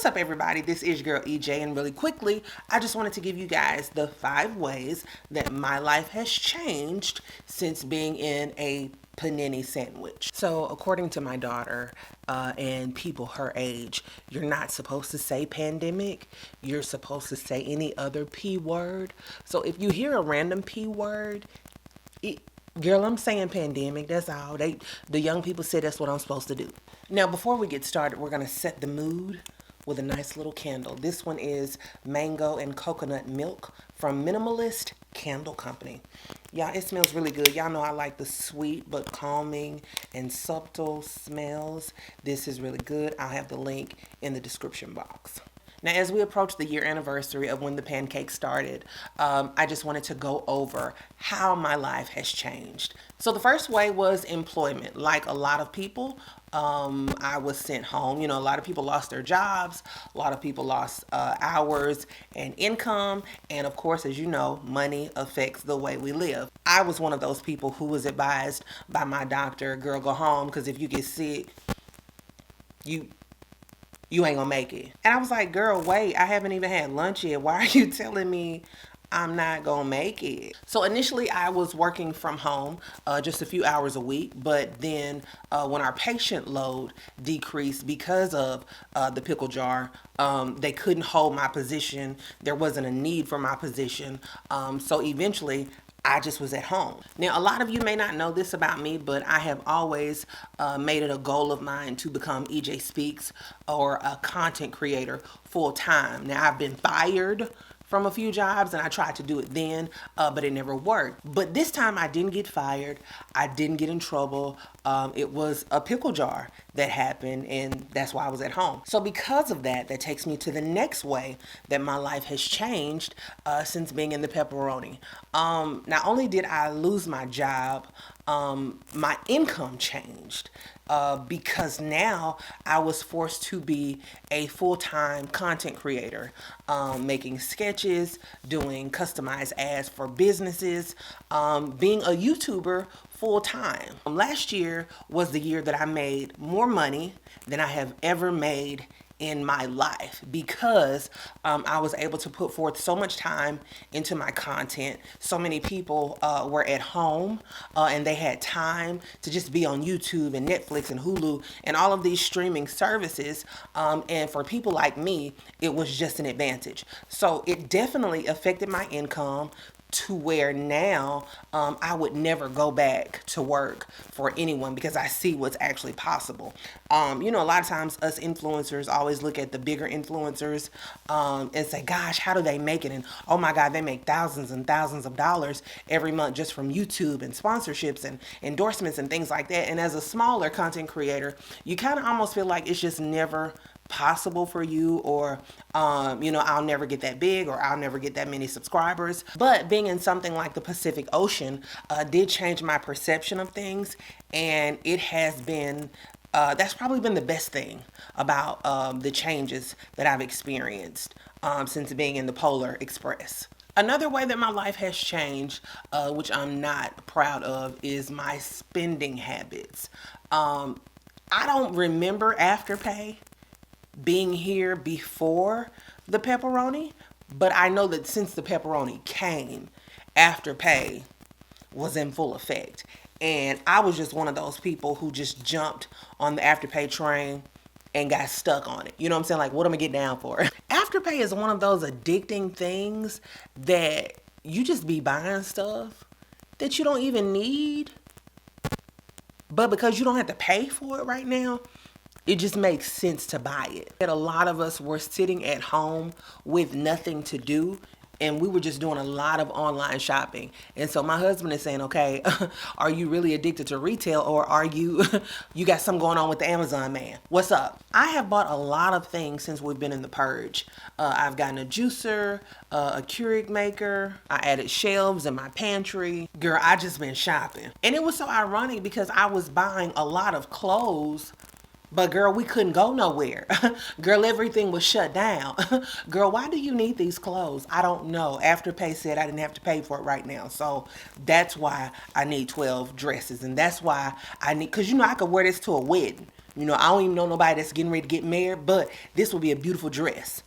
What's up, everybody? This is your girl EJ, and really quickly, I just wanted to give you guys the 5 ways that my life has changed since being in a panini sandwich. So, according to my daughter and people her age, you're not supposed to say pandemic. You're supposed to say any other P word. So, if you hear a random P word, girl, I'm saying pandemic. That's all. The young people say that's what I'm supposed to do. Now, before we get started, we're gonna set the mood with a nice little candle. This one is mango and coconut milk from Minimalist Candle Company. Y'all, it smells really good. Y'all know I like the sweet but calming and subtle smells. This is really good. I'll have the link in the description box. Now, as we approach the year anniversary of when the pancake started, I just wanted to go over how my life has changed. So the first way was employment. Like a lot of people, I was sent home. You know, a lot of people lost their jobs. A lot of people lost hours and income. And of course, as you know, money affects the way we live. I was one of those people who was advised by my doctor, girl, go home, because if you get sick, you ain't gonna make it. And I was like, girl, wait, I haven't even had lunch yet. Why are you telling me I'm not gonna make it? So initially I was working from home just a few hours a week, but then when our patient load decreased because of the pickle jar, they couldn't hold my position. There wasn't a need for my position. So eventually I just was at home. Now, a lot of you may not know this about me, but I have always made it a goal of mine to become Ejspeaks or a content creator full time. Now, I've been fired from a few jobs and I tried to do it then, but it never worked. But this time I didn't get fired. I didn't get in trouble. It was a pickle jar that happened, and that's why I was at home. So because of that, that takes me to the next way that my life has changed since being in the pepperoni. Not only did I lose my job, my income changed. Because now I was forced to be a full-time content creator, making sketches, doing customized ads for businesses, being a YouTuber full-time. Last year was the year that I made more money than I have ever made in my life because I was able to put forth so much time into my content. So many people were at home and they had time to just be on YouTube and Netflix and Hulu and all of these streaming services. And for people like me, it was just an advantage. So it definitely affected my income to where now I would never go back to work for anyone because I see what's actually possible. You know, a lot of times us influencers always look at the bigger influencers and say, gosh, how do they make it? And oh my God, they make thousands and thousands of dollars every month just from YouTube and sponsorships and endorsements and things like that. And as a smaller content creator, you kind of almost feel like it's just never possible for you, or you know, I'll never get that big, or I'll never get that many subscribers. But being in something like the Pacific Ocean did change my perception of things, and it has been that's probably been the best thing about the changes that I've experienced since being in the Polar Express. Another way that my life has changed, which I'm not proud of, is my spending habits. I don't remember Afterpay being here before the pepperoni, but I know that since the pepperoni came, Afterpay was in full effect. And I was just one of those people who just jumped on the Afterpay train and got stuck on it. You know what I'm saying? Like, what am I getting down for? Afterpay is one of those addicting things that you just be buying stuff that you don't even need, but because you don't have to pay for it right now, it just makes sense to buy it. And a lot of us were sitting at home with nothing to do, and we were just doing a lot of online shopping. And so my husband is saying, okay, are you really addicted to retail, or are you you got something going on with the Amazon man? What's up? I have bought a lot of things since we've been in the purge. I've gotten a juicer, a Keurig maker. I added shelves in my pantry. Girl, I just been shopping. And it was so ironic because I was buying a lot of clothes, but girl, we couldn't go nowhere. Girl, everything was shut down. Girl, why do you need these clothes? I don't know. Afterpay said I didn't have to pay for it right now. So that's why I need 12 dresses. And that's why I need, because you know I could wear this to a wedding. You know, I don't even know nobody that's getting ready to get married, but this would be a beautiful dress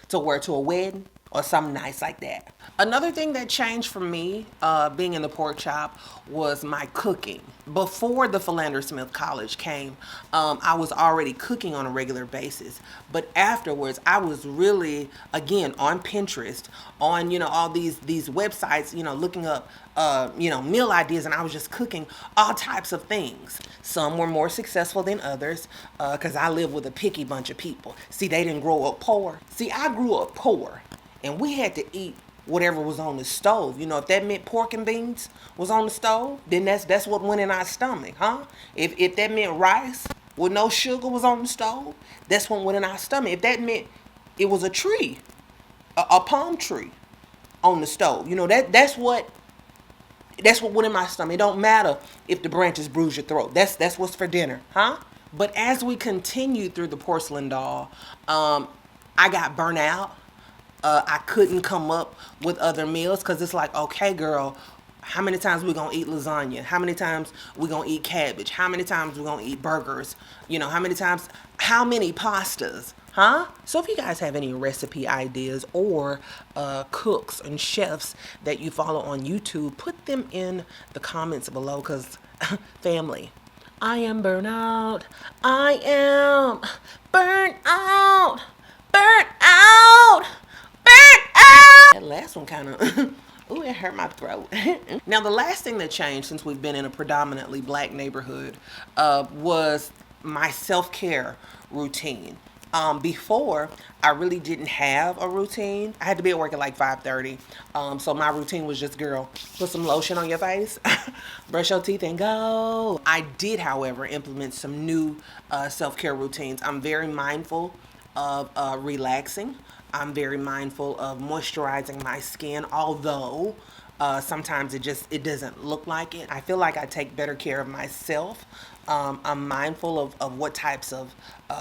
to wear to a wedding or something nice like that. Another thing that changed for me, being in the pork chop, was my cooking. Before the Philander Smith College came, I was already cooking on a regular basis. But afterwards, I was really, again, on Pinterest, on, you know, all these websites, you know, looking up, you know, meal ideas, and I was just cooking all types of things. Some were more successful than others, because I live with a picky bunch of people. See, they didn't grow up poor. See, I grew up poor, and we had to eat whatever was on the stove. You know, if that meant pork and beans was on the stove, then that's what went in our stomach, huh? If that meant rice with no sugar was on the stove, that's what went in our stomach. If that meant it was a tree, a palm tree on the stove, you know, that's what went in my stomach. It don't matter if the branches bruise your throat. That's what's for dinner, huh? But as we continued through the porcelain doll, I got burnt out. I couldn't come up with other meals because it's like, okay, girl, how many times we gonna eat lasagna? How many times we gonna eat cabbage? How many times we gonna eat burgers? You know, how many pastas? Huh? So if you guys have any recipe ideas or cooks and chefs that you follow on YouTube, put them in the comments below, because family, I am burnt out. I am burnt out. Burnt out. Burnt out. That last one kind of, ooh, it hurt my throat. Now, the last thing that changed since we've been in a predominantly black neighborhood was my self-care routine. Before, I really didn't have a routine. I had to be at work at like 5:30. So my routine was just, girl, put some lotion on your face, brush your teeth, and go. I did, however, implement some new self-care routines. I'm very mindful of relaxing. I'm very mindful of moisturizing my skin, although sometimes it doesn't look like it. I feel like I take better care of myself. I'm mindful of what types of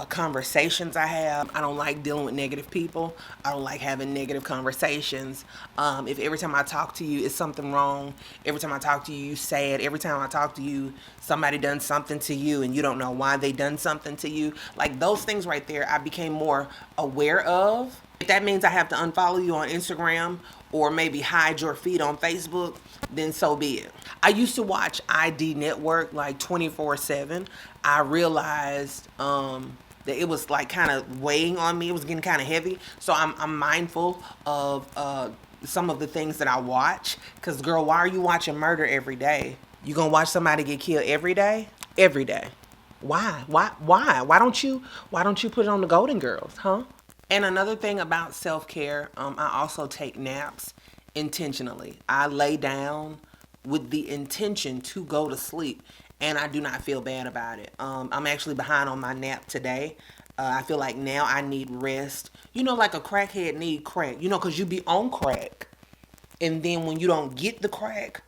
conversations I have. I don't like dealing with negative people. I don't like having negative conversations. If every time I talk to you is something wrong, every time I talk to you, you sad, every time I talk to you, somebody done something to you and you don't know why they done something to you. Like, those things right there, I became more aware of. If that means I have to unfollow you on Instagram or maybe hide your feed on Facebook, then so be it. I used to watch ID Network like 24/7. I realized that it was like kind of weighing on me. It was getting kind of heavy. So I'm mindful of some of the things that I watch. Because, girl, why are you watching murder every day? You gonna watch somebody get killed every day? Every day. Why? Why don't you put it on the Golden Girls, huh? And another thing about self-care, I also take naps intentionally. I lay down with the intention to go to sleep, and I do not feel bad about it. I'm actually behind on my nap today. I feel like now I need rest. You know, like a crackhead need crack, you know, because you be on crack. And then when you don't get the crack,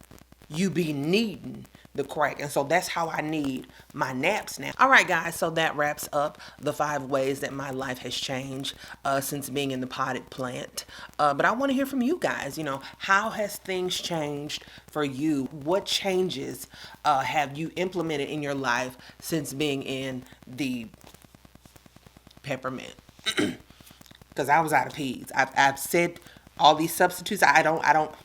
you be needing the crack. And so that's how I need my naps now. All right, guys, so that wraps up the 5 ways that my life has changed since being in the potted plant. But I want to hear from you guys. You know, how has things changed for you? What changes have you implemented in your life since being in the peppermint? Because I was out of peas. I've said all these substitutes. I don't.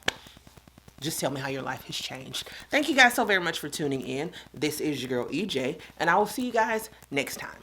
Just tell me how your life has changed. Thank you guys so very much for tuning in. This is your girl, EJ, and I will see you guys next time.